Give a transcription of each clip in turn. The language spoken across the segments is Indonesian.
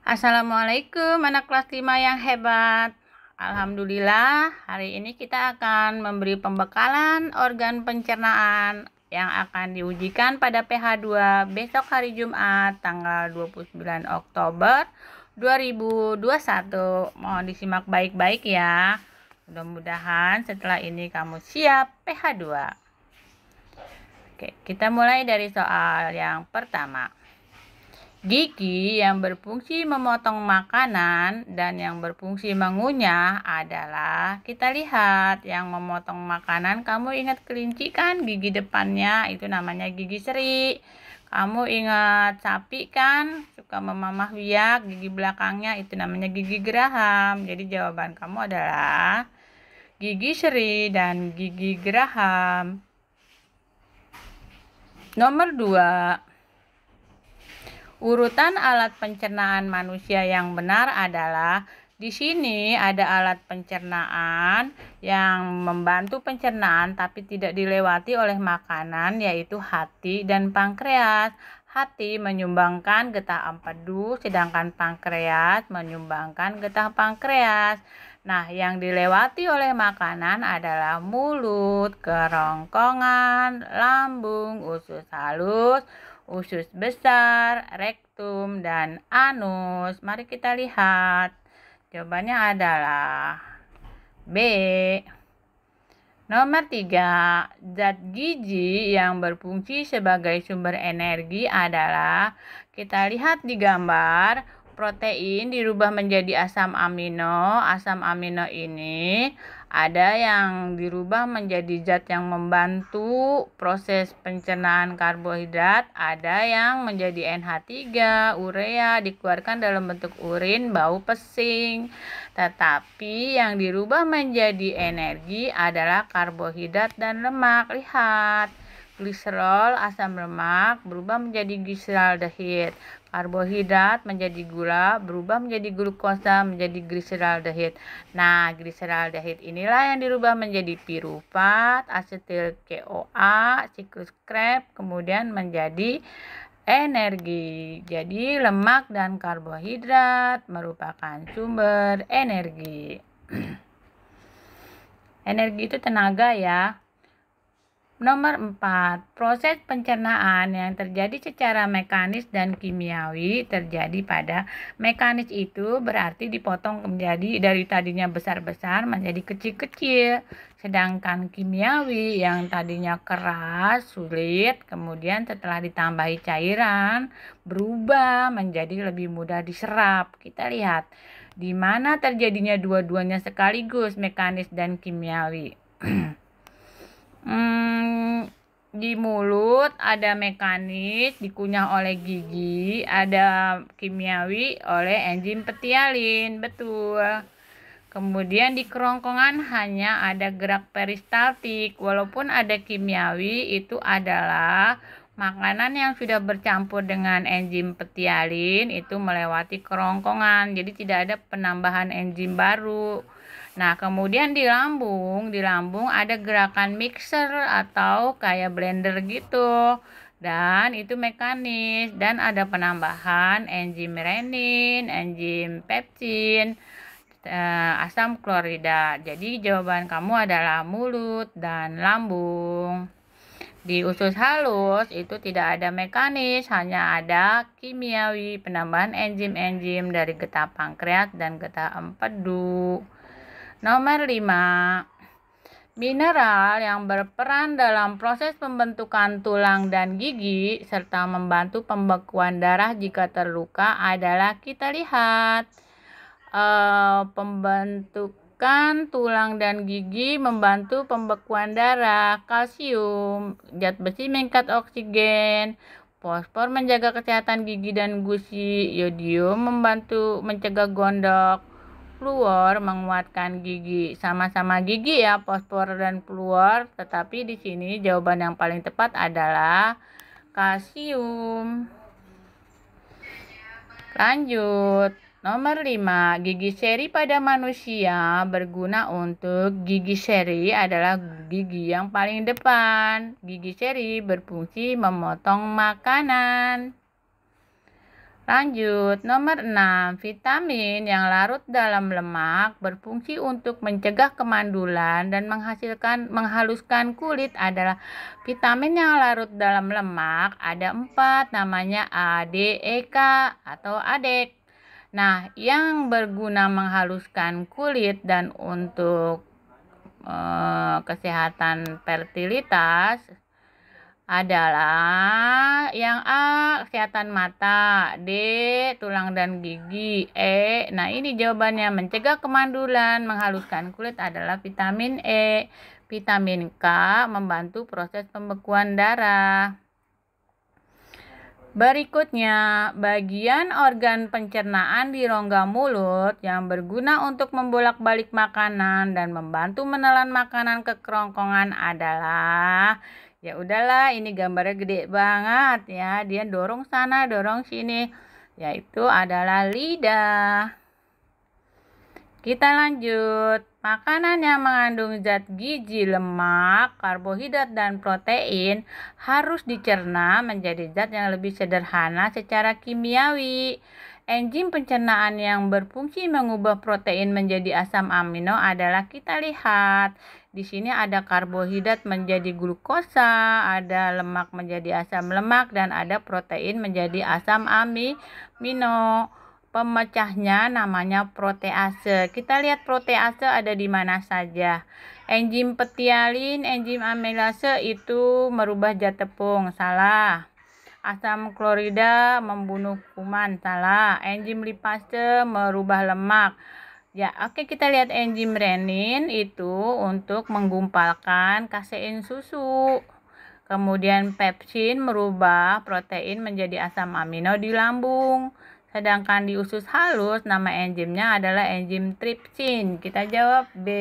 Assalamualaikum anak kelas 5 yang hebat. Alhamdulillah, hari ini kita akan memberi pembekalan organ pencernaan yang akan diujikan pada PH2 besok hari Jumat tanggal 29 Oktober 2021. Mohon disimak baik-baik ya. Mudah-mudahan setelah ini kamu siap PH2. Oke, kita mulai dari soal yang pertama. Gigi yang berfungsi memotong makanan dan yang berfungsi mengunyah adalah, kita lihat yang memotong makanan, kamu ingat kelinci kan, gigi depannya itu namanya gigi seri. Kamu ingat sapi kan, suka memamah biak, gigi belakangnya itu namanya gigi geraham. Jadi jawaban kamu adalah gigi seri dan gigi geraham. Nomor 2. Urutan alat pencernaan manusia yang benar adalah, di sini ada alat pencernaan yang membantu pencernaan tapi tidak dilewati oleh makanan, yaitu hati dan pankreas. Hati menyumbangkan getah empedu, sedangkan pankreas menyumbangkan getah pankreas. Nah, yang dilewati oleh makanan adalah mulut, kerongkongan, lambung, usus halus, usus besar, rektum, dan anus. Mari kita lihat. Jawabannya adalah B. Nomor 3. Zat gizi yang berfungsi sebagai sumber energi adalah, kita lihat di gambar, protein dirubah menjadi asam amino. Asam amino ini ada yang dirubah menjadi zat yang membantu proses pencernaan karbohidrat, ada yang menjadi NH3, urea, dikeluarkan dalam bentuk urin, bau pesing. Tetapi yang dirubah menjadi energi adalah karbohidrat dan lemak. Lihat, gliserol, asam lemak, berubah menjadi gliseraldehid. Karbohidrat menjadi gula, berubah menjadi glukosa, menjadi gliseraldehid. Nah, gliseraldehid inilah yang dirubah menjadi pirufat, asetil CoA, siklus Krebs, kemudian menjadi energi. Jadi, lemak dan karbohidrat merupakan sumber energi. Energi itu tenaga ya. Nomor 4. Proses pencernaan yang terjadi secara mekanis dan kimiawi terjadi pada mekanis itu berarti dipotong menjadi dari tadinya besar-besar menjadi kecil-kecil. Sedangkan kimiawi yang tadinya keras, sulit, kemudian setelah ditambahi cairan berubah menjadi lebih mudah diserap. Kita lihat di mana terjadinya dua-duanya sekaligus, mekanis dan kimiawi. Di mulut ada mekanis dikunyah oleh gigi, ada kimiawi oleh enzim petialin, betul. Kemudian di kerongkongan hanya ada gerak peristaltik, walaupun ada kimiawi, itu adalah makanan yang sudah bercampur dengan enzim petialin itu melewati kerongkongan, jadi tidak ada penambahan enzim baru. Nah, kemudian di lambung ada gerakan mixer atau kayak blender gitu. Dan itu mekanis, dan ada penambahan enzim renin, enzim pepsin, asam klorida. Jadi jawaban kamu adalah mulut dan lambung. Di usus halus itu tidak ada mekanis, hanya ada kimiawi, penambahan enzim-enzim dari getah pankreas dan getah empedu. Nomor 5. Mineral yang berperan dalam proses pembentukan tulang dan gigi serta membantu pembekuan darah jika terluka adalah, kita lihat, pembentukan tulang dan gigi membantu pembekuan darah. Kalsium, zat besi mengikat oksigen, fosfor menjaga kesehatan gigi dan gusi, yodium membantu mencegah gondok, fluor menguatkan gigi. Sama-sama gigi ya, fosfor dan fluor, tetapi di sini jawaban yang paling tepat adalah kalsium. Lanjut. Nomor 5. Gigi seri pada manusia berguna untuk, gigi seri adalah gigi yang paling depan. Gigi seri berfungsi memotong makanan. Lanjut, nomor 6, vitamin yang larut dalam lemak berfungsi untuk mencegah kemandulan dan menghaluskan kulit adalah vitamin yang larut dalam lemak. Ada 4, namanya A, D, E, K atau ADEK. Nah, yang berguna menghaluskan kulit dan untuk kesehatan fertilitas adalah yang A, kesehatan mata, D, tulang dan gigi, E. Nah, ini jawabannya mencegah kemandulan, menghaluskan kulit adalah vitamin E. Vitamin K membantu proses pembekuan darah. Berikutnya, bagian organ pencernaan di rongga mulut yang berguna untuk membolak-balik makanan dan membantu menelan makanan ke kerongkongan adalah, ya udahlah, ini gambarnya gede banget ya. Dia dorong sana, dorong sini, yaitu adalah lidah. Kita lanjut. Makanan yang mengandung zat gizi, lemak, karbohidrat, dan protein harus dicerna menjadi zat yang lebih sederhana secara kimiawi. Enzim pencernaan yang berfungsi mengubah protein menjadi asam amino adalah, kita lihat. Di sini ada karbohidrat menjadi glukosa, ada lemak menjadi asam lemak, dan ada protein menjadi asam amino. Pemecahnya namanya protease. Kita lihat protease ada di mana saja. Enzim petialin, enzim amilase itu merubah zat tepung, salah. Asam klorida membunuh kuman, salah. Enzim lipase merubah lemak. Ya, oke, kita lihat enzim renin itu untuk menggumpalkan kasein susu. Kemudian pepsin merubah protein menjadi asam amino di lambung. Sedangkan di usus halus nama enzimnya adalah enzim tripsin. Kita jawab B.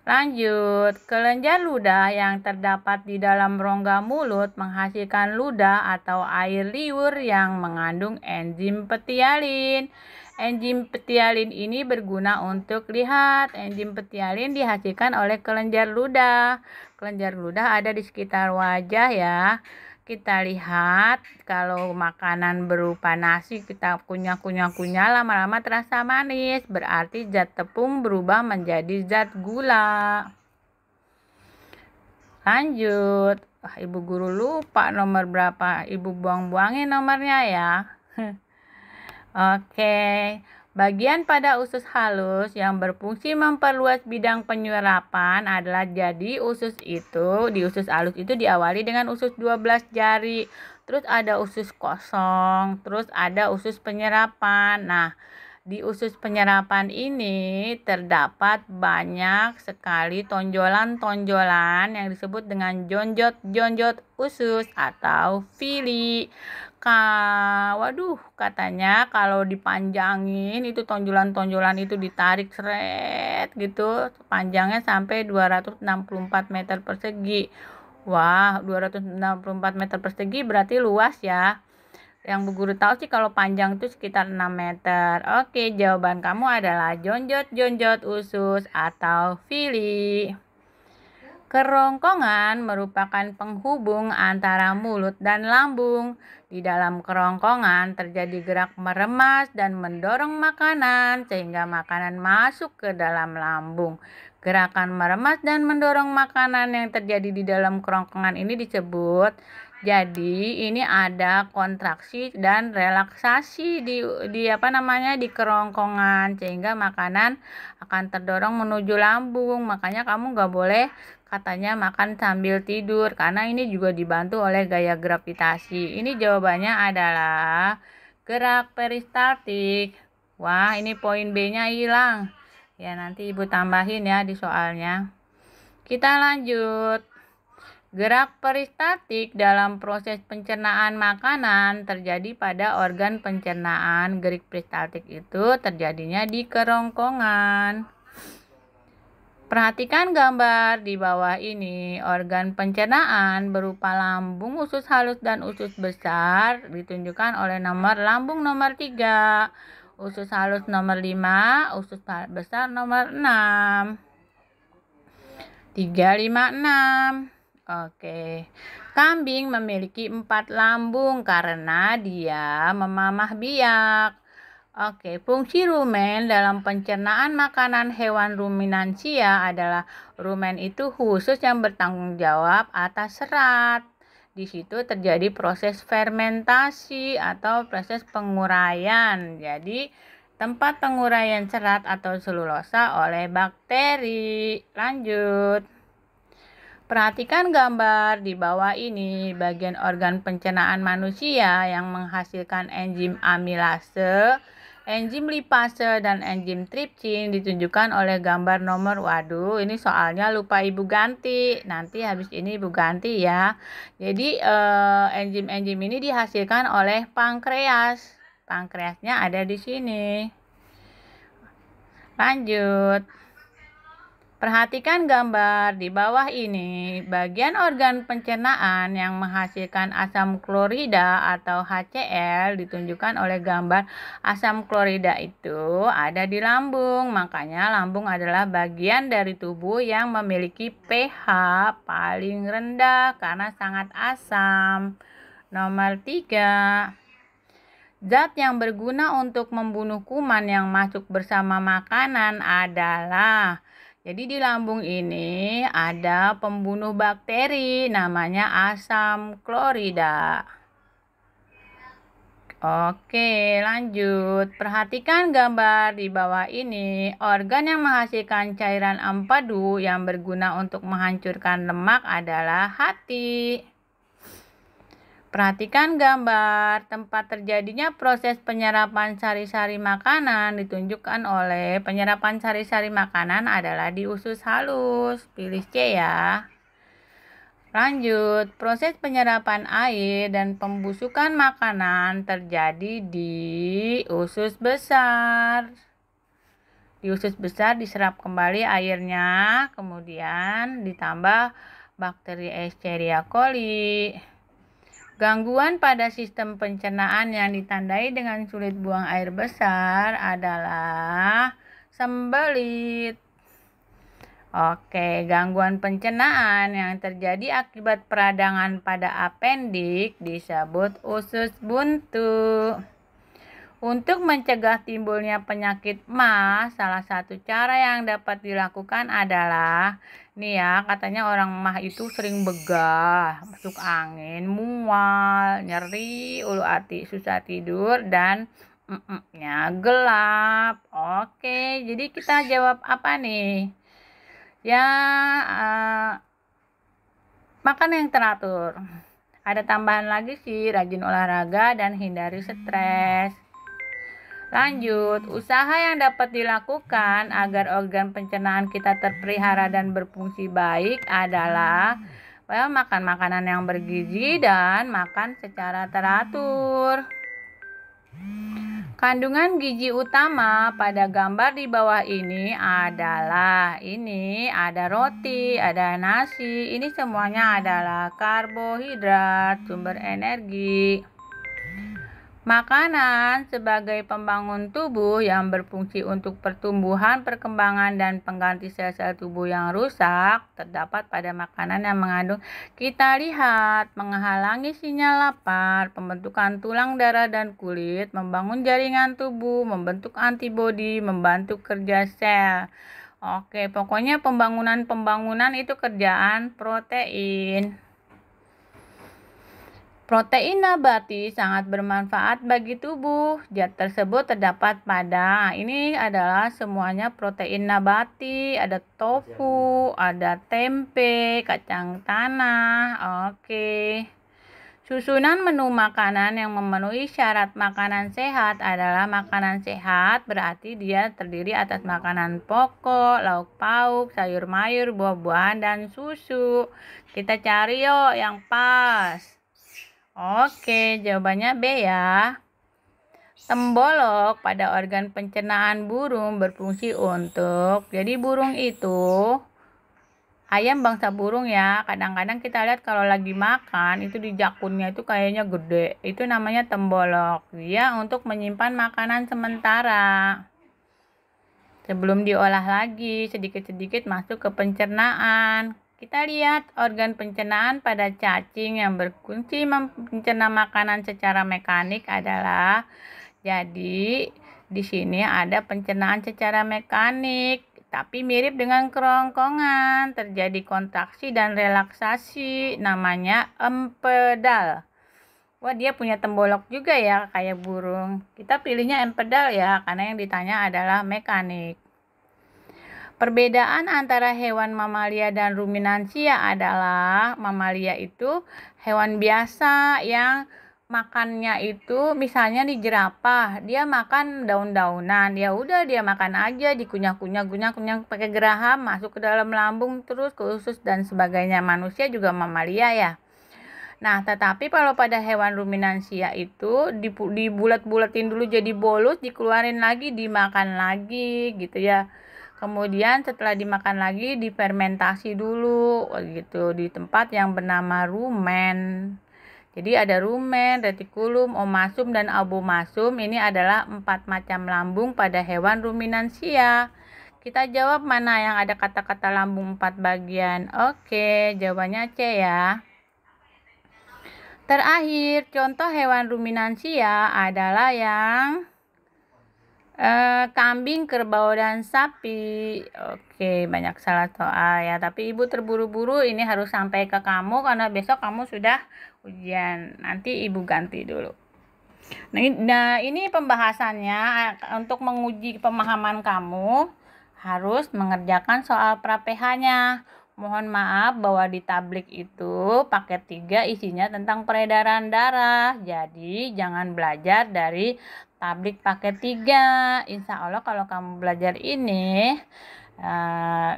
Lanjut, kelenjar ludah yang terdapat di dalam rongga mulut menghasilkan ludah atau air liur yang mengandung enzim petialin. Enzim petialin ini berguna untuk, lihat, enzim petialin dihasilkan oleh kelenjar ludah. Kelenjar ludah ada di sekitar wajah ya. Kita lihat kalau makanan berupa nasi kita kunyah lama-lama terasa manis, berarti zat tepung berubah menjadi zat gula. Lanjut, Ibu guru lupa nomor berapa, Ibu buang-buangin nomornya ya. Oke. Bagian pada usus halus yang berfungsi memperluas bidang penyerapan adalah, jadi usus itu, di usus halus itu diawali dengan usus 12 jari. Terus ada usus kosong, terus ada usus penyerapan. Nah, di usus penyerapan ini terdapat banyak sekali tonjolan-tonjolan yang disebut dengan jonjot-jonjot usus atau villi. Waduh, katanya kalau dipanjangin itu tonjolan-tonjolan itu ditarik seret gitu, panjangnya sampai 264 meter persegi. Wah, 264 meter persegi berarti luas ya. Yang Bu Guru tahu sih kalau panjang itu sekitar 6 meter. Oke, jawaban kamu adalah jonjot-jonjot usus atau villi. Kerongkongan merupakan penghubung antara mulut dan lambung. Di dalam kerongkongan terjadi gerak meremas dan mendorong makanan sehingga makanan masuk ke dalam lambung. Gerakan meremas dan mendorong makanan yang terjadi di dalam kerongkongan ini disebut, jadi ini ada kontraksi dan relaksasi di kerongkongan sehingga makanan akan terdorong menuju lambung. Makanya kamu nggak boleh katanya makan sambil tidur karena ini juga dibantu oleh gaya gravitasi. Ini jawabannya adalah gerak peristaltik. Wah, ini poin B-nya hilang. Ya, nanti Ibu tambahin ya di soalnya. Kita lanjut. Gerak peristaltik dalam proses pencernaan makanan terjadi pada organ pencernaan. Gerak peristaltik itu terjadinya di kerongkongan. Perhatikan gambar di bawah ini. Organ pencernaan berupa lambung, usus halus, dan usus besar ditunjukkan oleh nomor lambung nomor 3, usus halus nomor 5, usus besar nomor 6. 3, 5, 6. Oke. Kambing memiliki 4 lambung karena dia memamah biak. Oke, fungsi rumen dalam pencernaan makanan hewan ruminansia adalah rumen itu khusus yang bertanggung jawab atas serat. Di situ terjadi proses fermentasi atau proses penguraian. Jadi, tempat penguraian serat atau selulosa oleh bakteri. Lanjut. Perhatikan gambar di bawah ini, bagian organ pencernaan manusia yang menghasilkan enzim amilase, enzim lipase, dan enzim tripsin ditunjukkan oleh gambar nomor. Waduh, ini soalnya lupa Ibu ganti. Nanti habis ini Ibu ganti ya. Jadi enzim-enzim ini dihasilkan oleh pankreas. Pankreasnya ada di sini. Lanjut. Perhatikan gambar di bawah ini, bagian organ pencernaan yang menghasilkan asam klorida atau HCl ditunjukkan oleh gambar asam klorida itu ada di lambung. Makanya lambung adalah bagian dari tubuh yang memiliki pH paling rendah karena sangat asam. Nomor 3. Zat yang berguna untuk membunuh kuman yang masuk bersama makanan adalah, jadi di lambung ini ada pembunuh bakteri namanya asam klorida. Oke, lanjut. Perhatikan gambar di bawah ini. Organ yang menghasilkan cairan empedu yang berguna untuk menghancurkan lemak adalah hati. Perhatikan gambar, tempat terjadinya proses penyerapan sari-sari makanan ditunjukkan oleh penyerapan sari-sari makanan adalah di usus halus. Pilih C ya. Lanjut, proses penyerapan air dan pembusukan makanan terjadi di usus besar. Di usus besar diserap kembali airnya, kemudian ditambah bakteri Escherichia coli. Gangguan pada sistem pencernaan yang ditandai dengan sulit buang air besar adalah sembelit. Oke, gangguan pencernaan yang terjadi akibat peradangan pada apendik disebut usus buntu. Untuk mencegah timbulnya penyakit MAS, salah satu cara yang dapat dilakukan adalah, nih ya, katanya orang MAS itu sering begah, masuk angin, mual, nyeri ulu hati, susah tidur, dan gelap. Oke, jadi kita jawab apa nih? Ya, makan yang teratur. Ada tambahan lagi sih, rajin olahraga dan hindari stres. Lanjut, usaha yang dapat dilakukan agar organ pencernaan kita terpelihara dan berfungsi baik adalah makan makanan yang bergizi dan makan secara teratur. Kandungan gizi utama pada gambar di bawah ini adalah, ini ada roti, ada nasi, ini semuanya adalah karbohidrat, sumber energi. Makanan sebagai pembangun tubuh yang berfungsi untuk pertumbuhan, perkembangan, dan pengganti sel-sel tubuh yang rusak terdapat pada makanan yang mengandung, kita lihat, menghalangi sinyal lapar, pembentukan tulang, darah, dan kulit, membangun jaringan tubuh, membentuk antibodi, membantu kerja sel. Oke, pokoknya pembangunan itu kerjaan protein. Protein nabati sangat bermanfaat bagi tubuh. Zat tersebut terdapat pada, ini adalah semuanya protein nabati, ada tofu, ada tempe, kacang tanah. Oke. Susunan menu makanan yang memenuhi syarat makanan sehat adalah makanan sehat, berarti dia terdiri atas makanan pokok, lauk pauk, sayur mayur, buah-buahan, dan susu. Kita cari yuk yang pas. Oke, jawabannya B ya. Tembolok pada organ pencernaan burung berfungsi untuk, jadi burung itu, ayam bangsa burung ya, kadang-kadang kita lihat kalau lagi makan itu di jakunnya itu kayaknya gede, itu namanya tembolok. Dia untuk menyimpan makanan sementara sebelum diolah lagi, sedikit-sedikit masuk ke pencernaan. kita lihat organ pencernaan pada cacing yang berfungsi mencerna makanan secara mekanik adalah, jadi di sini ada pencernaan secara mekanik, tapi mirip dengan kerongkongan, terjadi kontraksi dan relaksasi, namanya empedal. Wah, dia punya tembolok juga ya, kayak burung. Kita pilihnya empedal ya, karena yang ditanya adalah mekanik. Perbedaan antara hewan mamalia dan ruminansia adalah mamalia itu hewan biasa yang makannya itu misalnya di jerapah, dia makan daun-daunan, ya udah dia makan aja, dikunyah-kunyah pakai geraham masuk ke dalam lambung terus ke usus dan sebagainya. Manusia juga mamalia ya. Nah, tetapi kalau pada hewan ruminansia itu dibulat-bulatin dulu jadi bolus, dikeluarin lagi, dimakan lagi gitu ya. Kemudian setelah dimakan lagi difermentasi dulu gitu di tempat yang bernama rumen. Jadi ada rumen, retikulum, omasum, dan abomasum. Ini adalah 4 macam lambung pada hewan ruminansia. Kita jawab mana yang ada kata-kata lambung 4 bagian. Oke, jawabannya C ya. Terakhir, contoh hewan ruminansia adalah yang kambing, kerbau, dan sapi. Oke, banyak salah soal ya. Tapi ibu terburu-buru ini harus sampai ke kamu karena besok kamu sudah ujian. Nanti ibu ganti dulu. Nah, ini pembahasannya untuk menguji pemahaman kamu harus mengerjakan soal pra-PH-nya. Mohon maaf bahwa di tablik itu paket 3 isinya tentang peredaran darah. Jadi jangan belajar dari tablik paket 3. Insya Allah kalau kamu belajar ini,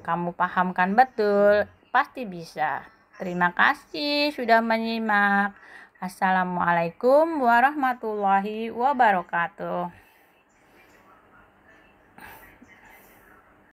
kamu pahamkan betul, pasti bisa. Terima kasih sudah menyimak. Assalamualaikum warahmatullahi wabarakatuh.